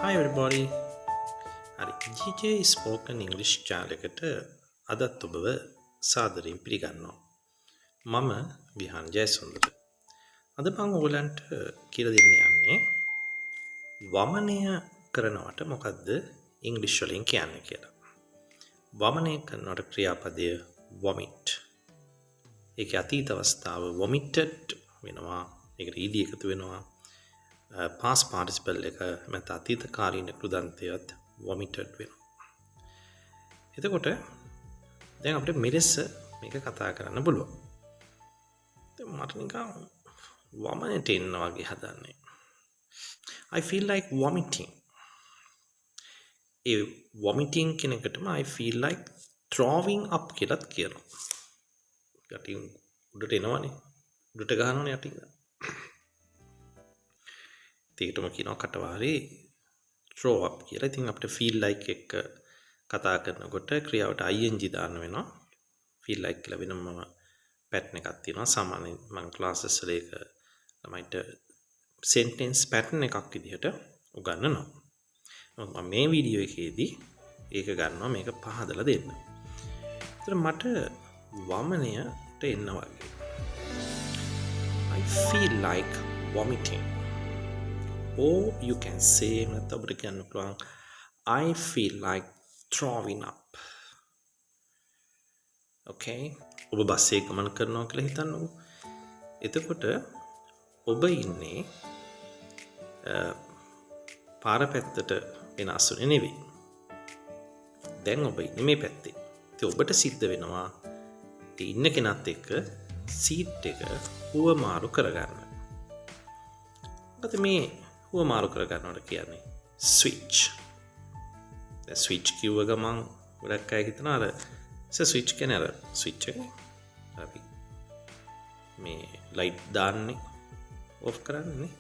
Hi everybody. හරි GJ spoken English channel එකට අදත් ඔබව සාදරයෙන් පිළිගන්නවා. මම විහාන් ජයසුන්දර. අද මම ඔයගලන්ට කියලා දෙන්න යන්නේ වමනය කරනවට මොකද්ද ඉංග්‍රීසි වලින් කියන්නේ කියලා. වමනය කරනවට ක්‍රියාපදය vomit. ඒකේ අතීත අවස්ථාව vomited වෙනවා. ඒකට ed එකතු වෙනවා. past participle එක මත අතීත කාලීන කෘදන්තයත් vomited වෙනවා. එතකොට දැන් අපිට මෙලෙස මේක කතා කරන්න පුළුවන්. දැන් මට නිකන් වමනට එන්න වගේ හදන්නේ. I feel like vomiting. A vomiting කියන එකටම I feel like throwing up කියලාත් කියනවා. යටින් උඩට එනවනේ. උඩට ගහනවනේ යටින්. ඒකටම කියනවා කටවාරේ throw up කියලා. ඉතින් අපිට feel like එක කතා කරනකොට ක්‍රියාවට ing දාන්න වෙනවා. feel like කියලා වෙනම pattern එකක් තියෙනවා. සාමාන්‍යයෙන් මම classes වල ඒක ළමයිට sentence pattern එකක් විදිහට උගන්වනවා. මම මේ වීඩියෝ එකේදී ඒක ගන්නවා මේක පහදලා දෙන්න. ඒතර මට වමනයට එන්න වගේ. I feel like vomiting. Or you can say I feel like throwing up. Okay? ඔබ බස් එකේ ගමන් කරනවා කියලා හිතන්නකෝ. එතකොට ඔබ ඉන්නේ පාර පැත්තට වෙන අසුනේ නෙවෙයි. දැන් ඔබ ඉන්නේ මේ පැත්තේ. ඉතින් ඔබට සිද්ධ වෙනවා ඒ ඉන්න කෙනත් එක්ක සීට් එක හුවමාරු කරගන්න. මොකද මේ හුවමාරු කරගන්නවට කියන්නේ ස්විච්. දැන් ස්විච් කිව්ව ගමන් ගොඩක් අය හිතනවා අර ස්විච් කියන්නේ අර ස්විච් එක අපි මේ ලයිට් දාන්නේ ඔෆ් කරන්නේ.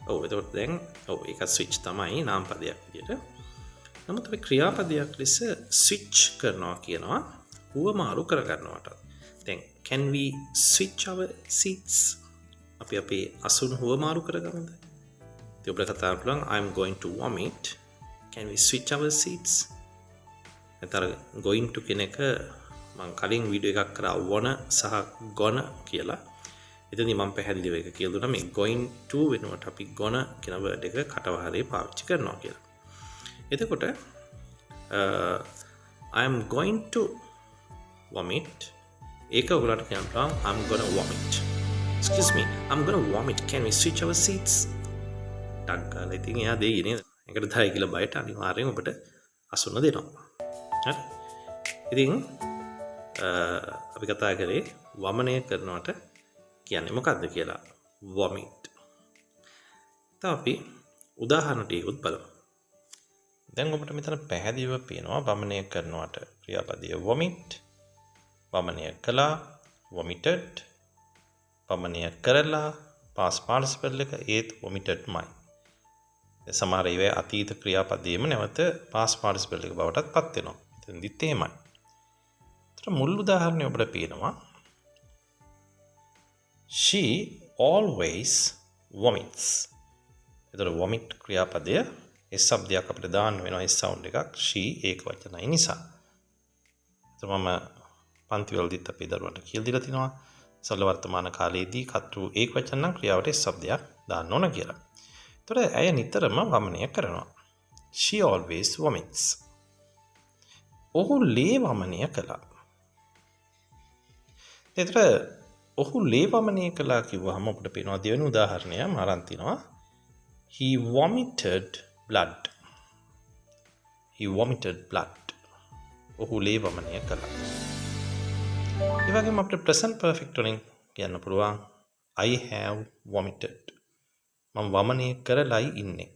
ඔව් එතකොට දැන් ඔව් ඒක ස්විච් තමයි නාමපදයක් විදියට. නමුත් අපි ක්‍රියාපදයක් ලෙස ස්විච් කරනවා කියනවා හුවමාරු කරගන්නවට. දැන් can we switch our seats? අපි අපේ අසුන් හුවමාරු කරගන්නද? ඉතින් ඔබට කතා කරන්න පුළුවන් I'm going to vomit. Can we switch our seats? එතන going to කියන එක මම කලින් වීඩියෝ එකක් කරා වොන සහ ගොන කියලා. එතනදී මම පැහැදිලිව ඒක කියලා දුන්නා මේ going to වෙනුවට අපි ගොන කියන වර්ඩ් එක කටවහරේ පාවිච්චි කරනවා කියලා. එතකොට I am going to vomit. ඒක ඔයගොල්ලන්ට කියන්න පුළුවන් I'm gonna vomit. Excuse me, I'm gonna vomit. Can we switch our seats? ටග්ගාලා ඉතින් එයා දෙයි නේද? ඒකට 10 කියලා බයට අනිවාර්යෙන් ඔබට අසුන දෙනවා. හරි? ඉතින් අපි කතා කරේ වමනය කරනවට කියන්නේ මොකක්ද කියලා. vomit. තව අපි උදාහරණ ටිකක් බලමු. දැන් ඔබට මෙතන පැහැදිලිව පේනවා වමනය කරනවට ක්‍රියාපදය vomit, වමනය කළා vomited, වමනය කරලා past participle එක ඒත් vomitedමයි. සමහර ඒවා අතීත ක්‍රියාපදයේම නැවත past participle එක බවටත් පත් වෙනවා. එතනදිත් එහෙමයි. ඒතර මුල් උදාහරණය ඔබට පේනවා she always vomits. ඒතර vomit ක්‍රියාපදය ඒ શબ્දයක් අපිට දාන්න වෙනවා ඒ sound එකක් she ඒක වචනයි නිසා. ඒතර මම පන්ති වලදීත් අපේ දරුවන්ට කියලා දීලා තිනවා සරල වර්තමාන කාලයේදී කතු ඒක වචන නම් ක්‍රියාවට ඒ શબ્දයක් දාන්න ඕන කියලා. ඒතර ඇය නිතරම වමනය කරනවා. She always vomits. ඔහු ලේ වමනය කළා. ඒතර ඔහු ලේ වමනය කළා කිව්වහම අපිට පේනවා දෙවෙනි උදාහරණය මම අරන් තිනවා. He vomited blood. He vomited blood. ඔහු ලේ වමනය කළා. ඒ වගේම අපිට present perfect වලින් කියන්න පුළුවන් I have vomited. මම වමනය කරලායි ඉන්නේ.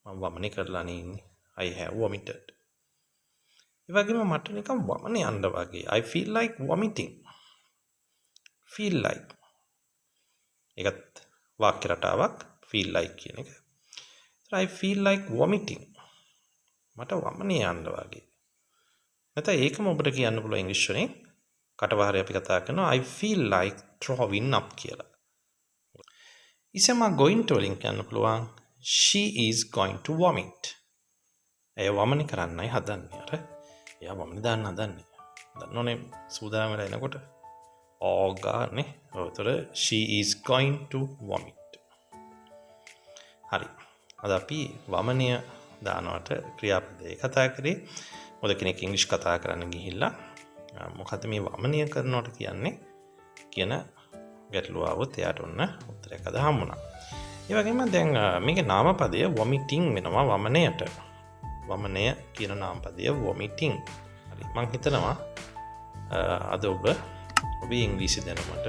මම වමනය කරලා ඉන්නේ. I have vomited. ඒ වගේම මට නිකන් වමන යන්න වගේ. I feel like vomiting. feel like. ඒකත් වාක්‍ය රටාවක් feel like කියන එක. I feel like vomiting. මට වමන යන්න වගේ. නැත්නම් ඒකම ඔබට කියන්න පුළුවන් ඉංග්‍රීසි වලින් කටවහරේ අපි කතා කරනවා I feel like throwing up කියලා. ඉතින් මම going to වලින් කියන්න පුළුවන් she is going to vomit. එය වමනේ කරන්නයි හදන්නේ. අර එයා වමනේ දාන්න හදන්නේ. දන්නෝනේ සූදානම් වෙලා එනකොට ඕගානේ. ඔතන she is going to vomit. හරි. අද අපි වමනය දානවට ක්‍රියාපදේ කතා කරේ. මොකද කෙනෙක් ඉංග්‍රීසි කතා කරන්න ගිහිල්ලා මොකද මේ වමනය කරනවට කියන්නේ කියන ගැටලුව આવොත් එයාට ඔන්න උත්තරයක් අද හම්බුණා. ඒ වගේම දැන් මේකේ නාමපදය vomiting වෙනවා වමනයට. වමනය කියන නාමපදය vomiting. හරි. මම හිතනවා අද ඔබේ ඉංග්‍රීසි දැනුමට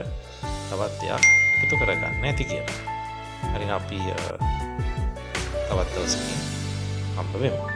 තවත් යක් එකතු කරගන්න ඇති කියලා. හරි අපි තවත් දවසකින් හම්බ වෙමු.